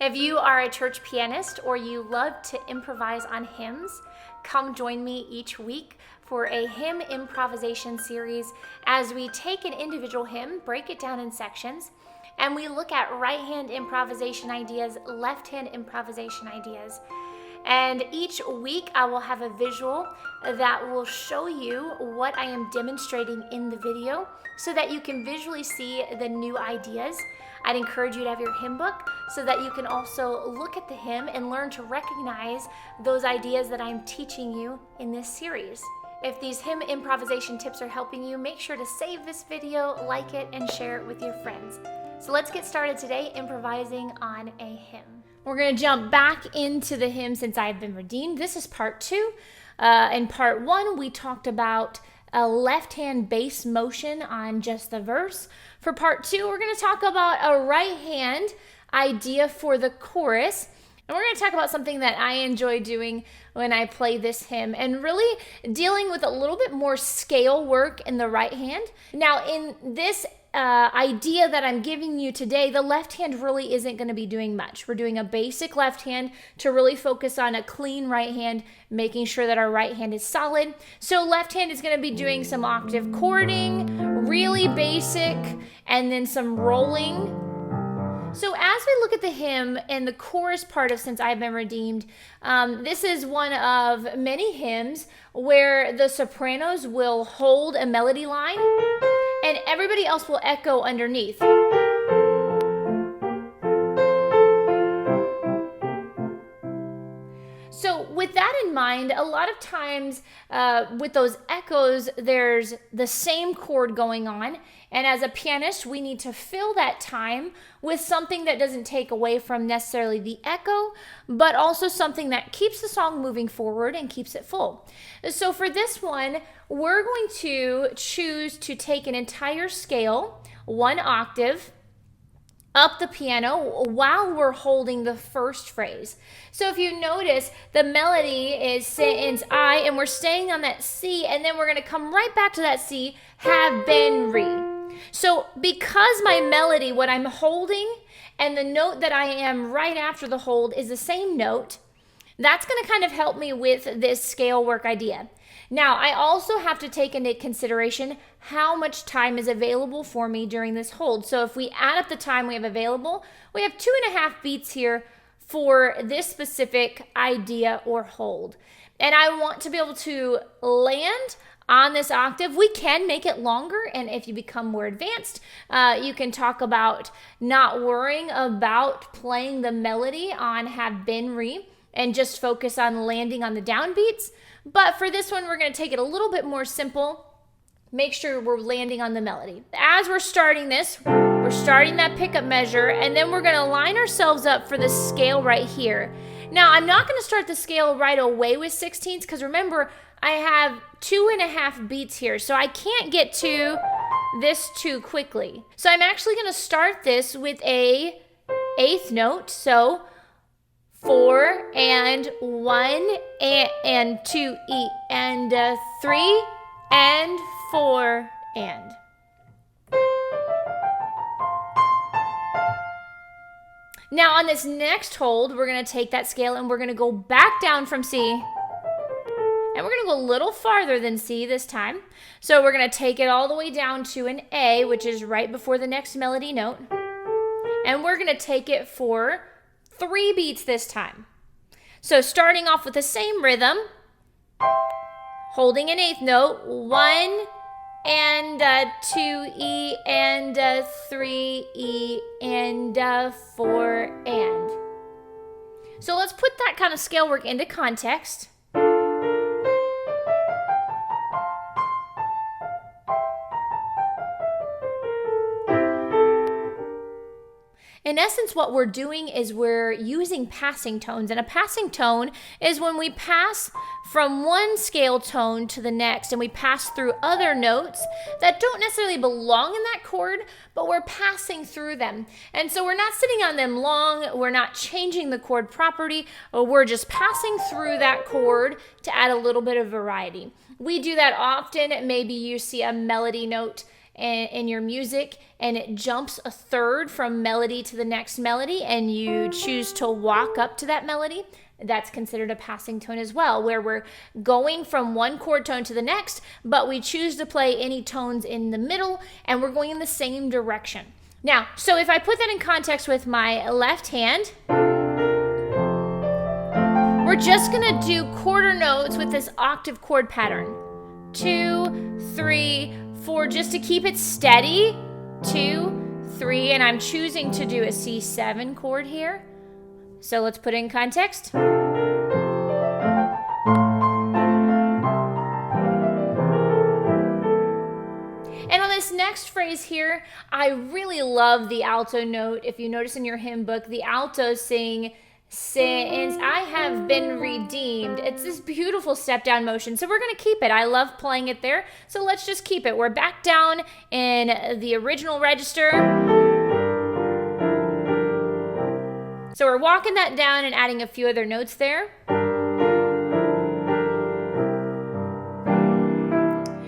If you are a church pianist or you love to improvise on hymns, come join me each week for a hymn improvisation series as we take an individual hymn, break it down in sections, and we look at right hand improvisation ideas, left hand improvisation ideas. And each week I will have a visual that will show you what I am demonstrating in the video so that you can visually see the new ideas. I'd encourage you to have your hymn book so that you can also look at the hymn and learn to recognize those ideas that I'm teaching you in this series. If these hymn improvisation tips are helping you, make sure to save this video, like it, and share it with your friends. So let's get started today improvising on a hymn. We're going to jump back into the hymn Since I Have Been Redeemed. This is part 2. In part 1, we talked about a left-hand bass motion on just the verse. For part 2, we're going to talk about a right-hand idea for the chorus. And we're going to talk about something that I enjoy doing when I play this hymn and really dealing with a little bit more scale work in the right hand. Now, in this idea that I'm giving you today, the left hand really isn't going to be doing much. We're doing a basic left hand to really focus on a clean right hand, making sure that our right hand is solid. So left hand is going to be doing some octave chording, really basic, and then some rolling. So as we look at the hymn and the chorus part of Since I Have Been Redeemed, this is one of many hymns where the sopranos will hold a melody line and everybody else will echo underneath. So with that in mind, a lot of times with those echoes, there's the same chord going on. And as a pianist, we need to fill that time with something that doesn't take away from necessarily the echo, but also something that keeps the song moving forward and keeps it full. So for this one, we're going to choose to take an entire scale, one octave, up the piano while we're holding the first phrase. So if you notice, the melody is Since I, and we're staying on that C, and then we're going to come right back to that C, have been re. So because my melody, what I'm holding, and the note that I am right after the hold is the same note, that's going to kind of help me with this scale work idea. Now, I also have to take into consideration how much time is available for me during this hold. So if we add up the time we have available, we have 2.5 beats here for this specific idea or hold. And I want to be able to land on this octave. We can make it longer, and if you become more advanced, you can talk about not worrying about playing the melody on have been re and just focus on landing on the downbeats. But for this one, we're going to take it a little bit more simple. Make sure we're landing on the melody. As we're starting this, we're starting that pickup measure, and then we're going to line ourselves up for the scale right here. Now, I'm not going to start the scale right away with 16ths because remember, I have 2.5 beats here, so I can't get to this too quickly. So I'm actually going to start this with a 8th note, so 4 and 1 and 2 E and 3 and 4 and. Now on this next hold, we're going to take that scale and we're going to go back down from C. And we're going to go a little farther than C this time. So we're going to take it all the way down to an A, which is right before the next melody note. And we're going to take it for 3 beats this time. So starting off with the same rhythm, holding an 8th note, 1 and 2 E and 3 E and 4 and. So let's put that kind of scale work into context. In essence, what we're doing is we're using passing tones, and a passing tone is when we pass from one scale tone to the next and we pass through other notes that don't necessarily belong in that chord, but we're passing through them. And so we're not sitting on them long, we're not changing the chord property, or we're just passing through that chord to add a little bit of variety. We do that often. Maybe you see a melody note in your music and it jumps a third from melody to the next melody and you choose to walk up to that melody, that's considered a passing tone as well, where we're going from one chord tone to the next, but we choose to play any tones in the middle and we're going in the same direction. Now, so if I put that in context with my left hand, we're just gonna do quarter notes with this octave chord pattern. 2, 3, 4, just to keep it steady. 2, 3, and I'm choosing to do a C7 chord here. So let's put it in context. And on this next phrase here, I really love the alto note. If you notice in your hymn book, the altos sing, "Since I have been redeemed." It's this beautiful step down motion. So we're going to keep it. I love playing it there. So let's just keep it. We're back down in the original register. So we're walking that down and adding a few other notes there.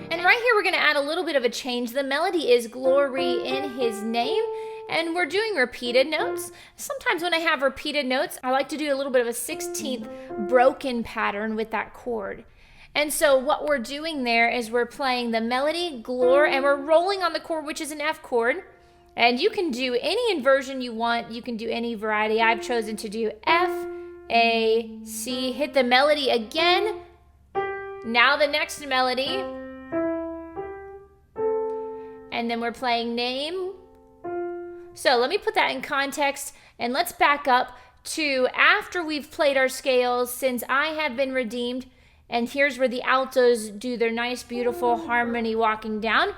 And right here we're going to add a little bit of a change. The melody is "Glory in His Name." And we're doing repeated notes. Sometimes when I have repeated notes, I like to do a little bit of a 16th broken pattern with that chord. And so what we're doing there is we're playing the melody, glory, and we're rolling on the chord, which is an F chord. And you can do any inversion you want. You can do any variety. I've chosen to do F, A, C. Hit the melody again. Now the next melody. And then we're playing name. So let me put that in context and let's back up to after we've played our scales, "Since I have been redeemed." And here's where the altos do their nice, beautiful harmony walking down.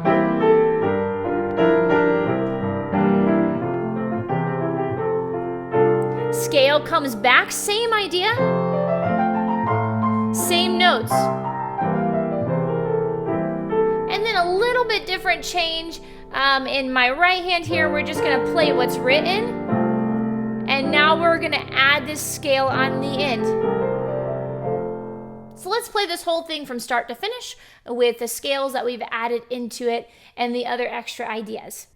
Scale comes back, same idea, same notes. And then a little bit different change. In my right hand here, we're just gonna play what's written. And now we're gonna add this scale on the end. So let's play this whole thing from start to finish with the scales that we've added into it and the other extra ideas.